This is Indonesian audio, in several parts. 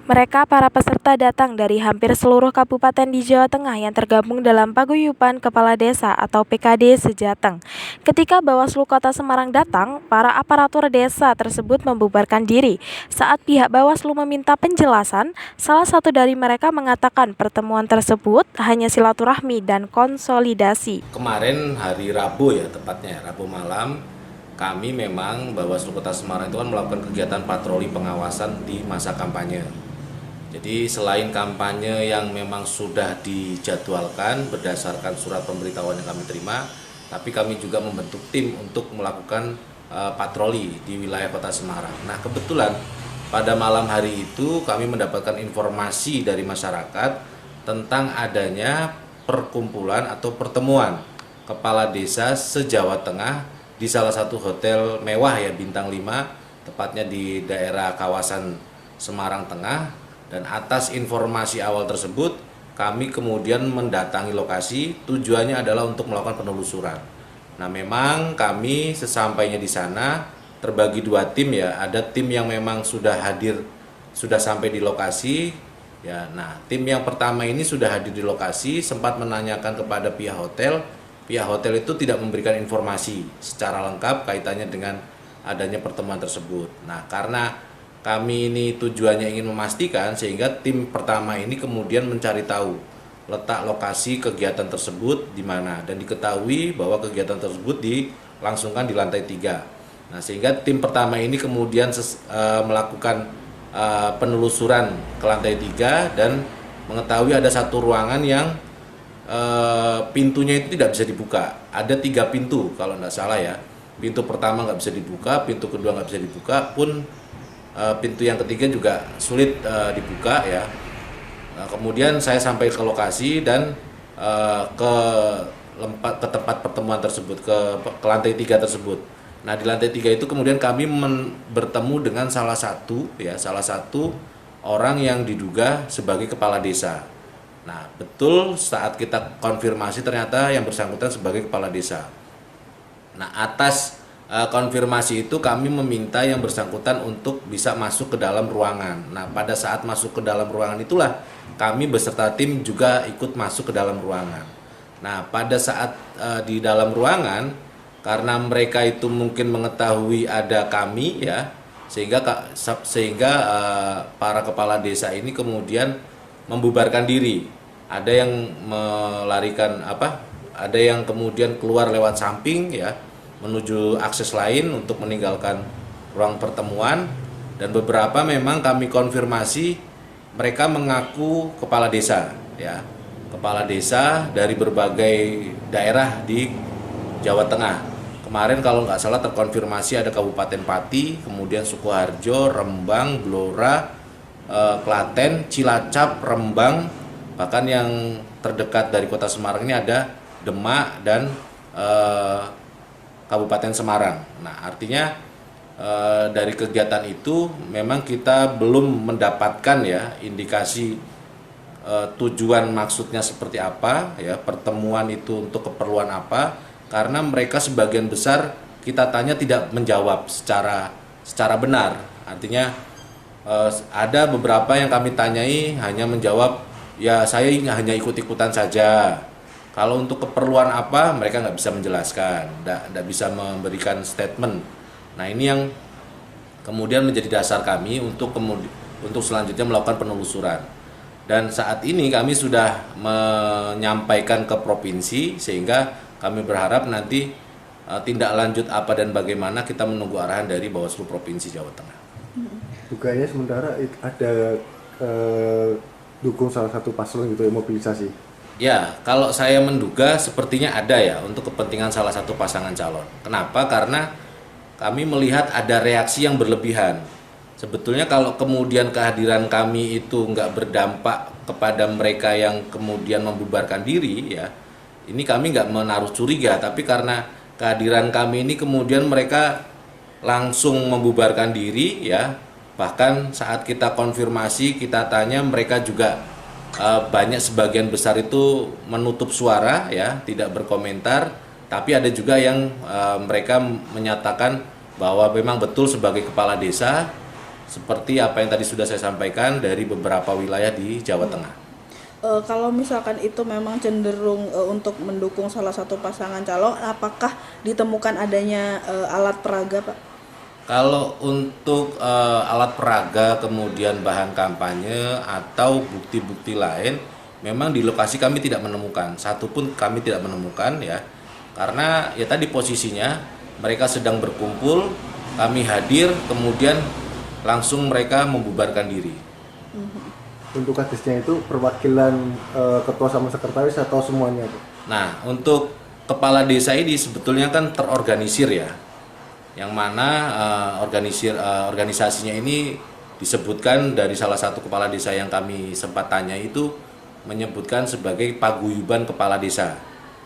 Mereka para peserta datang dari hampir seluruh kabupaten di Jawa Tengah yang tergabung dalam Paguyuban Kepala Desa atau PKD Sejateng. Ketika Bawaslu Kota Semarang datang, para aparatur desa tersebut membubarkan diri. Saat pihak Bawaslu meminta penjelasan, salah satu dari mereka mengatakan pertemuan tersebut hanya silaturahmi dan konsolidasi. Kemarin hari Rabu ya, tepatnya Rabu malam, kami memang Bawaslu Kota Semarang itu kan melakukan kegiatan patroli pengawasan di masa kampanye. Jadi selain kampanye yang memang sudah dijadwalkan berdasarkan surat pemberitahuan yang kami terima, tapi kami juga membentuk tim untuk melakukan patroli di wilayah Kota Semarang. Nah, kebetulan pada malam hari itu kami mendapatkan informasi dari masyarakat tentang adanya perkumpulan atau pertemuan kepala desa se-Jawa Tengah di salah satu hotel mewah ya, bintang 5, tepatnya di daerah kawasan Semarang Tengah. Dan atas informasi awal tersebut, kami kemudian mendatangi lokasi, tujuannya adalah untuk melakukan penelusuran. Nah, memang kami sesampainya di sana terbagi dua tim ya, ada tim yang memang sudah hadir, sudah sampai di lokasi. Ya, nah, tim yang pertama ini sudah hadir di lokasi, sempat menanyakan kepada pihak hotel. Pihak hotel itu tidak memberikan informasi secara lengkap kaitannya dengan adanya pertemuan tersebut. Nah, karena kami ini tujuannya ingin memastikan, sehingga tim pertama ini kemudian mencari tahu letak lokasi kegiatan tersebut di mana, dan diketahui bahwa kegiatan tersebut dilangsungkan di lantai 3. Nah, sehingga tim pertama ini kemudian melakukan penelusuran ke lantai 3 dan mengetahui ada satu ruangan yang pintunya itu tidak bisa dibuka. Ada 3 pintu kalau tidak salah ya. Pintu pertama nggak bisa dibuka, pintu kedua nggak bisa dibuka, pun pintu yang ketiga juga sulit dibuka ya. Nah, kemudian saya sampai ke lokasi dan ke tempat pertemuan tersebut, ke lantai 3 tersebut. Nah, di lantai 3 itu kemudian kami bertemu dengan salah satu orang yang diduga sebagai kepala desa. Nah, betul saat kita konfirmasi ternyata yang bersangkutan sebagai kepala desa. Nah, atas konfirmasi itu kami meminta yang bersangkutan untuk bisa masuk ke dalam ruangan. Nah, pada saat masuk ke dalam ruangan itulah kami beserta tim juga ikut masuk ke dalam ruangan. Nah, pada saat di dalam ruangan, karena mereka itu mungkin mengetahui ada kami ya, sehingga para kepala desa ini kemudian membubarkan diri. Ada yang melarikan ada yang kemudian keluar lewat samping ya, menuju akses lain untuk meninggalkan ruang pertemuan, dan beberapa memang kami konfirmasi mereka mengaku kepala desa ya, kepala desa dari berbagai daerah di Jawa Tengah. Kemarin kalau nggak salah terkonfirmasi ada Kabupaten Pati, kemudian Sukoharjo, Rembang, Blora, Klaten, Cilacap, Rembang, bahkan yang terdekat dari Kota Semarang ini ada Demak dan Kabupaten Semarang. Nah, artinya dari kegiatan itu memang kita belum mendapatkan ya indikasi tujuan maksudnya seperti apa ya, pertemuan itu untuk keperluan apa, karena mereka sebagian besar kita tanya tidak menjawab secara benar. Artinya ada beberapa yang kami tanyai hanya menjawab ya saya hanya ikut-ikutan saja. Kalau untuk keperluan apa, mereka nggak bisa menjelaskan, nggak bisa memberikan statement. Nah, ini yang kemudian menjadi dasar kami untuk selanjutnya melakukan penelusuran. Dan saat ini kami sudah menyampaikan ke provinsi, sehingga kami berharap nanti tindak lanjut apa dan bagaimana kita menunggu arahan dari Bawaslu Provinsi Jawa Tengah. Duganya sementara ada dukung salah satu paslon gitu ya, mobilisasi. Ya, kalau saya menduga sepertinya ada ya untuk kepentingan salah satu pasangan calon. Kenapa? Karena kami melihat ada reaksi yang berlebihan. Sebetulnya kalau kemudian kehadiran kami itu nggak berdampak kepada mereka yang kemudian membubarkan diri ya, ini kami nggak menaruh curiga. Tapi karena kehadiran kami ini kemudian mereka langsung membubarkan diri ya, bahkan saat kita konfirmasi, kita tanya, mereka juga banyak sebagian besar itu menutup suara ya, tidak berkomentar. Tapi ada juga yang mereka menyatakan bahwa memang betul sebagai kepala desa seperti apa yang tadi sudah saya sampaikan dari beberapa wilayah di Jawa Tengah. Kalau misalkan itu memang cenderung untuk mendukung salah satu pasangan calon, apakah ditemukan adanya alat peraga, Pak? Kalau untuk alat peraga, kemudian bahan kampanye atau bukti-bukti lain, memang di lokasi kami tidak menemukan, satupun kami tidak menemukan ya, karena ya tadi posisinya mereka sedang berkumpul, kami hadir, kemudian langsung mereka membubarkan diri. Untuk kadesnya itu perwakilan ketua sama sekretaris atau semuanya, Pak? Nah, untuk kepala desa ini sebetulnya kan terorganisir ya, yang mana organisasinya ini disebutkan dari salah satu kepala desa yang kami sempat tanya itu menyebutkan sebagai paguyuban kepala desa.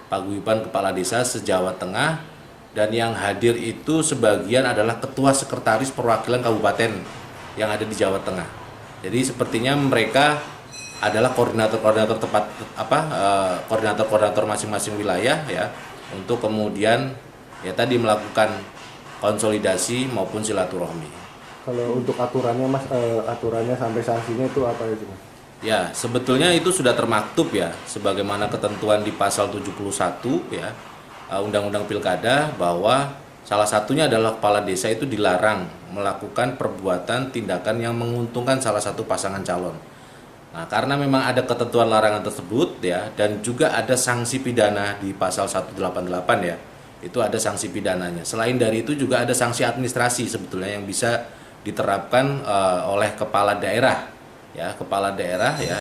Paguyuban kepala desa se-Jawa Tengah, dan yang hadir itu sebagian adalah ketua sekretaris perwakilan kabupaten yang ada di Jawa Tengah. Jadi sepertinya mereka adalah koordinator-koordinator koordinator-koordinator masing-masing wilayah ya, untuk kemudian ya tadi melakukan konsolidasi maupun silaturahmi. Kalau untuk aturannya Mas, aturannya sampai sanksinya itu apa ya, Mas? Ya, sebetulnya itu sudah termaktub ya, sebagaimana ketentuan di pasal 71 ya, Undang-Undang Pilkada, bahwa salah satunya adalah kepala desa itu dilarang melakukan perbuatan tindakan yang menguntungkan salah satu pasangan calon. Nah, karena memang ada ketentuan larangan tersebut ya, dan juga ada sanksi pidana di pasal 188 ya, itu ada sanksi pidananya. Selain dari itu juga ada sanksi administrasi sebetulnya yang bisa diterapkan oleh kepala daerah ya,